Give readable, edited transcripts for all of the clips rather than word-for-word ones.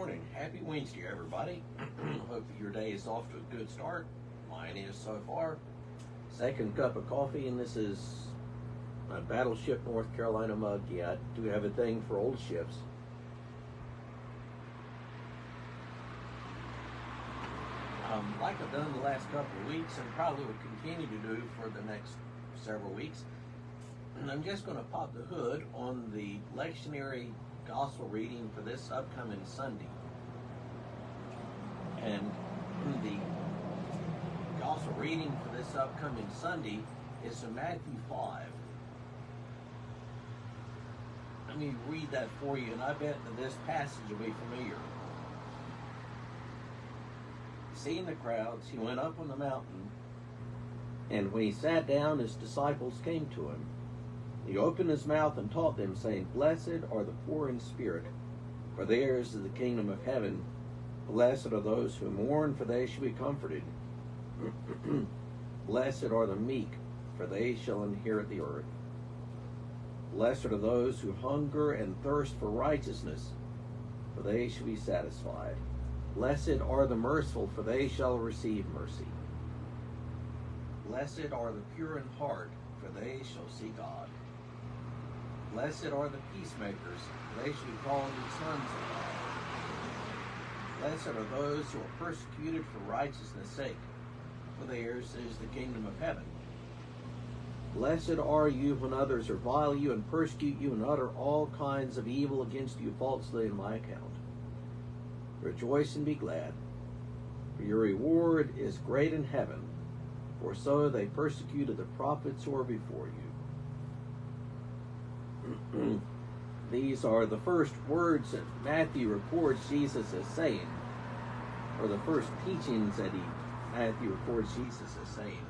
morning. Happy Wednesday, everybody. Hope that your day is off to a good start. Mine is so far. Second cup of coffee, and this is my Battleship North Carolina mug. Yeah, I do have a thing for old ships. Like I've done the last couple of weeks, and probably will continue to do for the next several weeks, and I'm just going to pop the hood on the lectionary gospel reading for this upcoming Sunday. And the gospel reading for this upcoming Sunday is from Matthew 5. Let me read that for you, and I bet that this passage will be familiar. Seeing the crowds, he went up on the mountain, and when he sat down, his disciples came to him. He opened his mouth and taught them, saying, "Blessed are the poor in spirit, for theirs is the kingdom of heaven. Blessed are those who mourn, for they shall be comforted. Blessed are the meek, for they shall inherit the earth. Blessed are those who hunger and thirst for righteousness, for they shall be satisfied. Blessed are the merciful, for they shall receive mercy. Blessed are the pure in heart, for they shall see God. Blessed are the peacemakers, for they shall be called the sons of God. Blessed are those who are persecuted for righteousness' sake, for theirs is the kingdom of heaven. Blessed are you when others revile you and persecute you and utter all kinds of evil against you falsely on my account. Rejoice and be glad, for your reward is great in heaven, for so they persecuted the prophets who were before you." These are the first words that Matthew records Jesus as saying, or the first teachings that Matthew records Jesus as saying.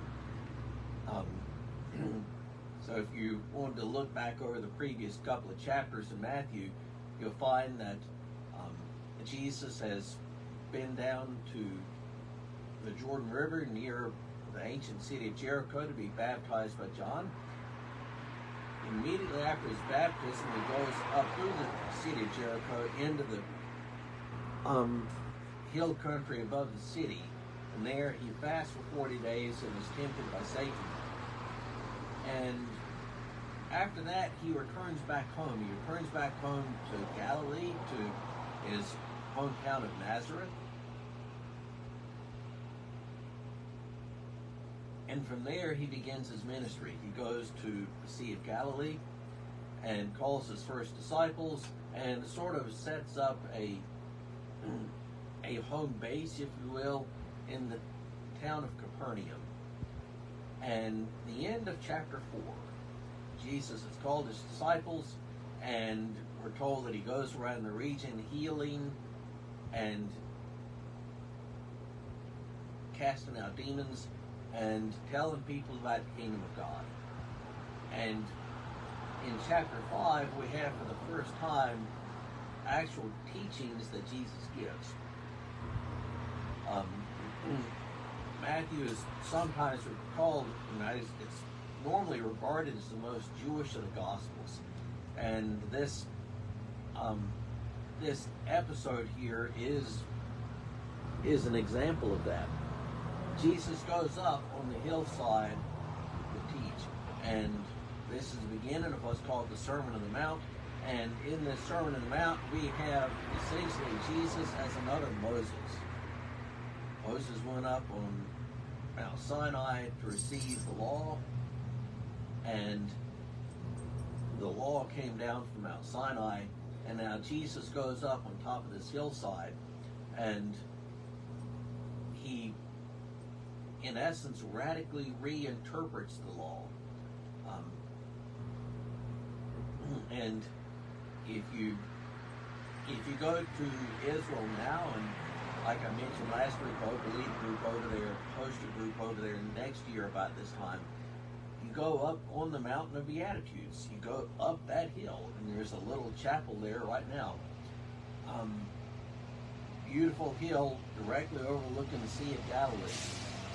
So if you wanted to look back over the previous couple of chapters in Matthew, you'll find that Jesus has been down to the Jordan River near the ancient city of Jericho to be baptized by John. Immediately after his baptism, he goes up through the city of Jericho into the hill country above the city, and there he fasts for 40 days and is tempted by Satan. And after that, he returns back home. He returns back home to Galilee, to his hometown of Nazareth. And from there, he begins his ministry. He goes to the Sea of Galilee and calls his first disciples and sort of sets up a home base, if you will, in the town of Capernaum. And the end of chapter 4, Jesus has called his disciples, and we're told that he goes around the region healing and casting out demons and telling people about the kingdom of God. And in chapter 5, we have for the first time actual teachings that Jesus gives. Matthew is sometimes called, it's normally regarded as the most Jewish of the Gospels. And this episode here is an example of that. Jesus goes up on the hillside to teach, and this is the beginning of what's called the Sermon on the Mount. And in this Sermon on the Mount, we have essentially Jesus as another Moses. Moses went up on Mount Sinai to receive the law, and the law came down from Mount Sinai, and now Jesus goes up on top of this hillside, and he, in essence, radically reinterprets the law. And if you go to Israel now, and like I mentioned last week, the lead group over there, poster group over there next year about this time, you go up on the mountain of Beatitudes. You go up that hill, and there's a little chapel there right now. Beautiful hill directly overlooking the Sea of Galilee.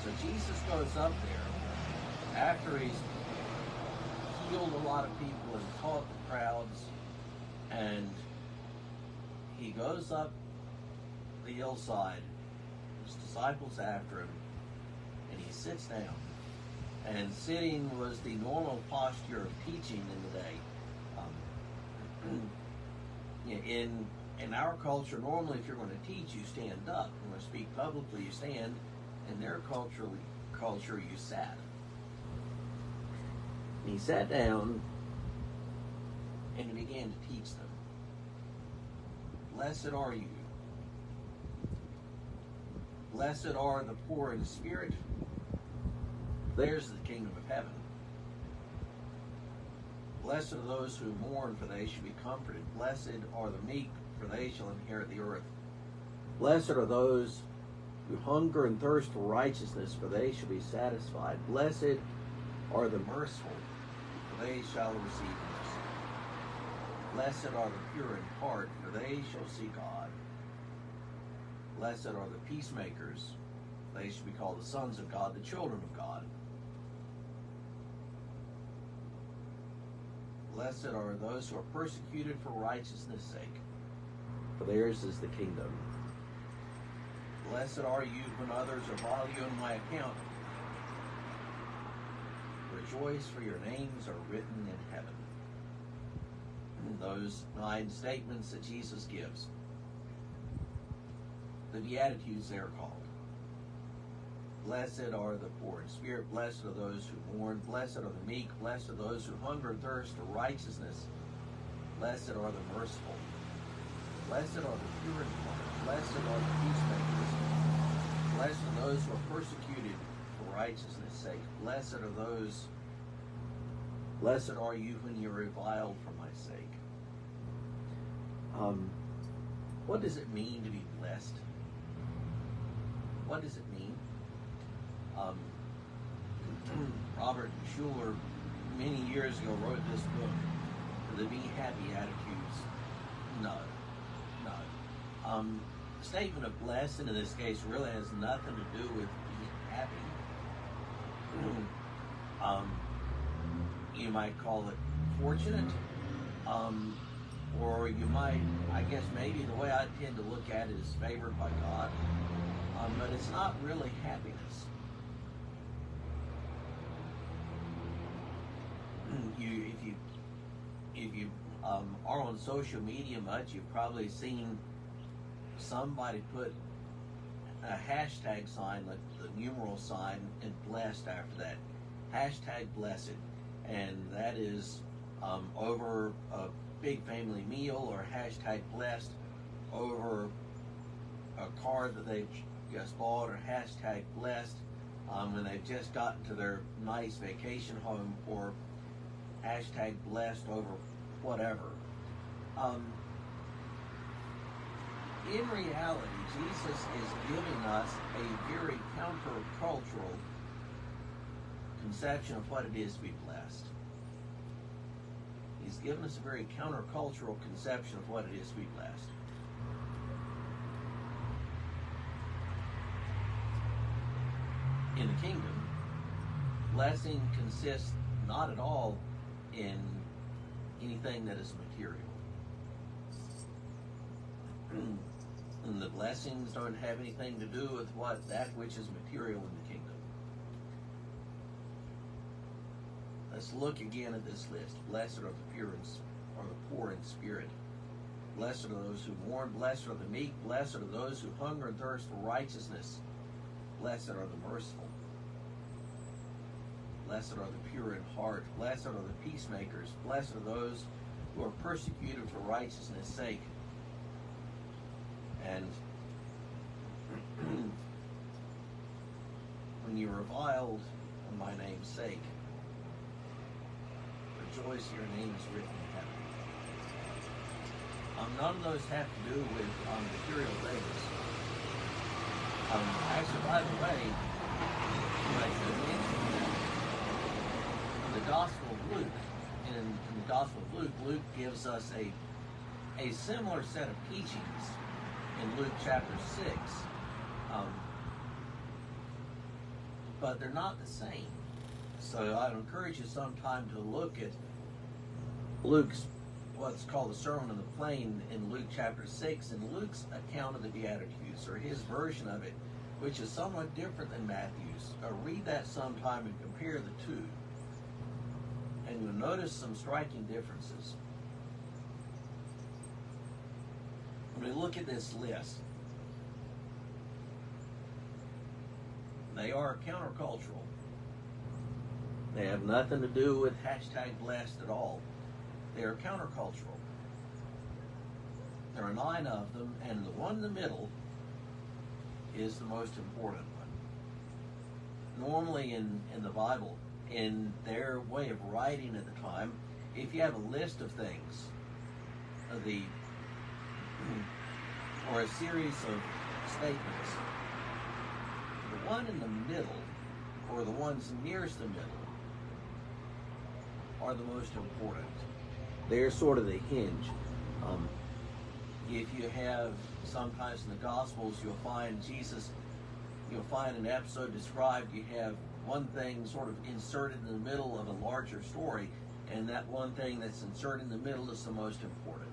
So Jesus goes up there after he's healed a lot of people and taught the crowds, and he goes up the hillside, his disciples after him, and he sits down. And sitting was the normal posture of teaching in the day. In our culture, normally if you're going to teach, you stand up. You're going to speak publicly, you stand. In their culture, you sat. And he sat down and he began to teach them. Blessed are you. Blessed are the poor in spirit. Theirs is the kingdom of heaven. Blessed are those who mourn, for they shall be comforted. Blessed are the meek, for they shall inherit the earth. Blessed are those who hunger and thirst for righteousness, for they shall be satisfied. Blessed are the merciful, for they shall receive mercy. Blessed are the pure in heart, for they shall see God. Blessed are the peacemakers, they shall be called the sons of God, the children of God. Blessed are those who are persecuted for righteousness' sake, for theirs is the kingdom. Blessed are you when others revile you on my account. Rejoice, for your names are written in heaven. Those 9 statements that Jesus gives. The Beatitudes they are called. Blessed are the poor in spirit. Blessed are those who mourn. Blessed are the meek. Blessed are those who hunger and thirst for righteousness. Blessed are the merciful. Blessed are the pure in heart. Blessed are the peacemakers. Blessed are those who are persecuted for righteousness' sake. Blessed are you when you are reviled for my sake. What does it mean to be blessed? What does it mean? Robert Schuller, many years ago, wrote this book, The Be Happy Attitudes. No. The statement of blessed in this case really has nothing to do with being happy. You might call it fortunate, or you might, I guess maybe the way I tend to look at it is favored by God, but it's not really happiness. If you are on social media much, you've probably seen somebody put a hashtag sign, like the numeral sign, and blessed after that. Hashtag blessed. And that is over a big family meal, or hashtag blessed over a car that they've just bought, or hashtag blessed when they've just gotten to their nice vacation home, or hashtag blessed over whatever. In reality, Jesus is giving us a very countercultural conception of what it is to be blessed. He's given us a very countercultural conception of what it is to be blessed. In the kingdom, blessing consists not at all in anything that is material. And the blessings don't have anything to do with that which is material in the kingdom. Let's look again at this list. Blessed are the pure or the poor in spirit. Blessed are those who mourn. Blessed are the meek. Blessed are those who hunger and thirst for righteousness. Blessed are the merciful. Blessed are the pure in heart. Blessed are the peacemakers. Blessed are those who are persecuted for righteousness' sake. And when you are reviled on my name's sake, rejoice, your name is written in heaven. None of those have to do with material things. Actually, by the way, I should mention that in the Gospel of Luke, in the Gospel of Luke, Luke gives us a similar set of teachings in Luke chapter 6, but they're not the same. So I'd encourage you sometime to look at Luke's what's called the Sermon on the Plain in Luke chapter 6, in Luke's account of the Beatitudes, or his version of it, which is somewhat different than Matthew's. Read that sometime and compare the two, and you'll notice some striking differences. When we look at this list, they are countercultural. They have nothing to do with #blessed at all. They are countercultural. There are 9 of them, and the one in the middle is the most important one. Normally in the Bible, in their way of writing at the time, if you have a list of things, or a series of statements, the one in the middle, or the ones nearest the middle, are the most important. They're sort of the hinge. If you have, sometimes in the Gospels, you'll find an episode described, you have one thing sort of inserted in the middle of a larger story, and that one thing that's inserted in the middle is the most important.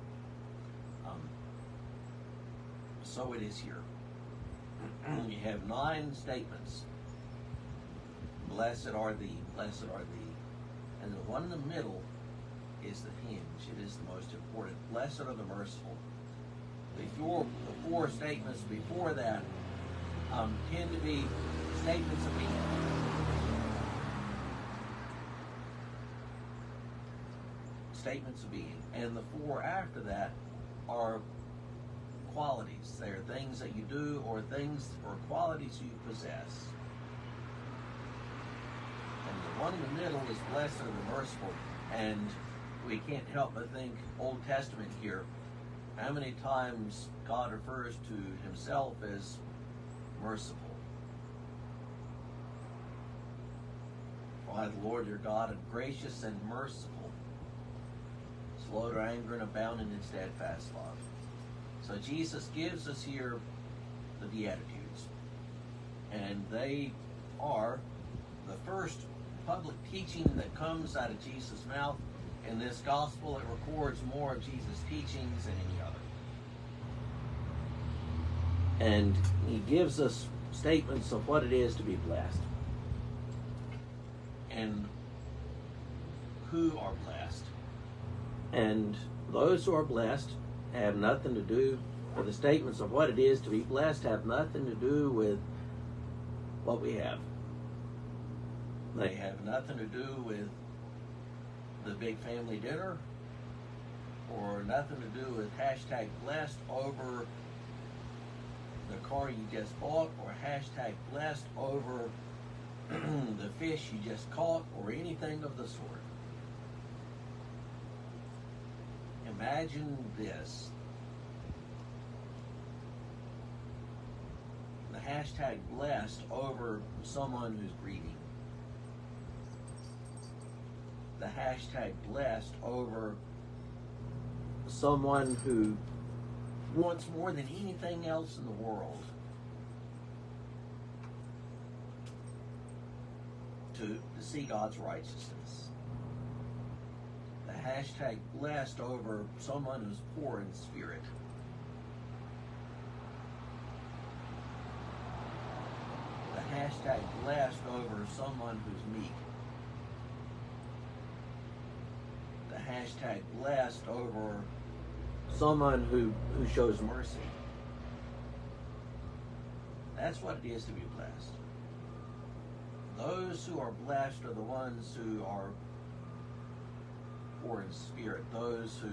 So it is here. You have 9 statements. Blessed are thee, blessed are thee. And the one in the middle is the hinge. It is the most important. Blessed are the merciful. The 4 statements before that tend to be statements of being. Statements of being. And the 4 after that are qualities. They are things that you do, or things or qualities you possess. And the one in the middle is blessed are the merciful. And we can't help but think Old Testament here. How many times God refers to himself as merciful? Why, the Lord your God is gracious and merciful, slow to anger and abounding in steadfast love. So Jesus gives us here the Beatitudes. And they are the first public teaching that comes out of Jesus' mouth. In this gospel, it records more of Jesus' teachings than any other. And he gives us statements of what it is to be blessed. And who are blessed. And those who are blessed have nothing to do with the statements of what it is to be blessed, have nothing to do with what we have. They have nothing to do with the big family dinner, or nothing to do with #blessed over the car you just bought, or #blessed over the fish you just caught, or anything of the sort. Imagine this. The #blessed over someone who's grieving. The #blessed over someone who wants more than anything else in the world to see God's righteousness. The #blessed over someone who's poor in spirit. The #blessed over someone who's meek. The #blessed over someone who shows mercy. That's what it is to be blessed. Those who are blessed are the ones who are poor in spirit, those who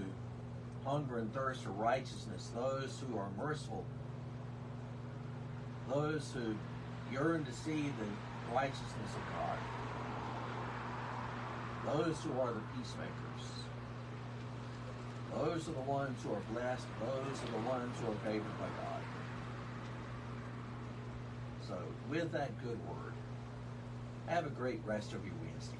hunger and thirst for righteousness, those who are merciful, those who yearn to see the righteousness of God, those who are the peacemakers. Those are the ones who are blessed. Those are the ones who are favored by God. So, with that good word, have a great rest of your Wednesday.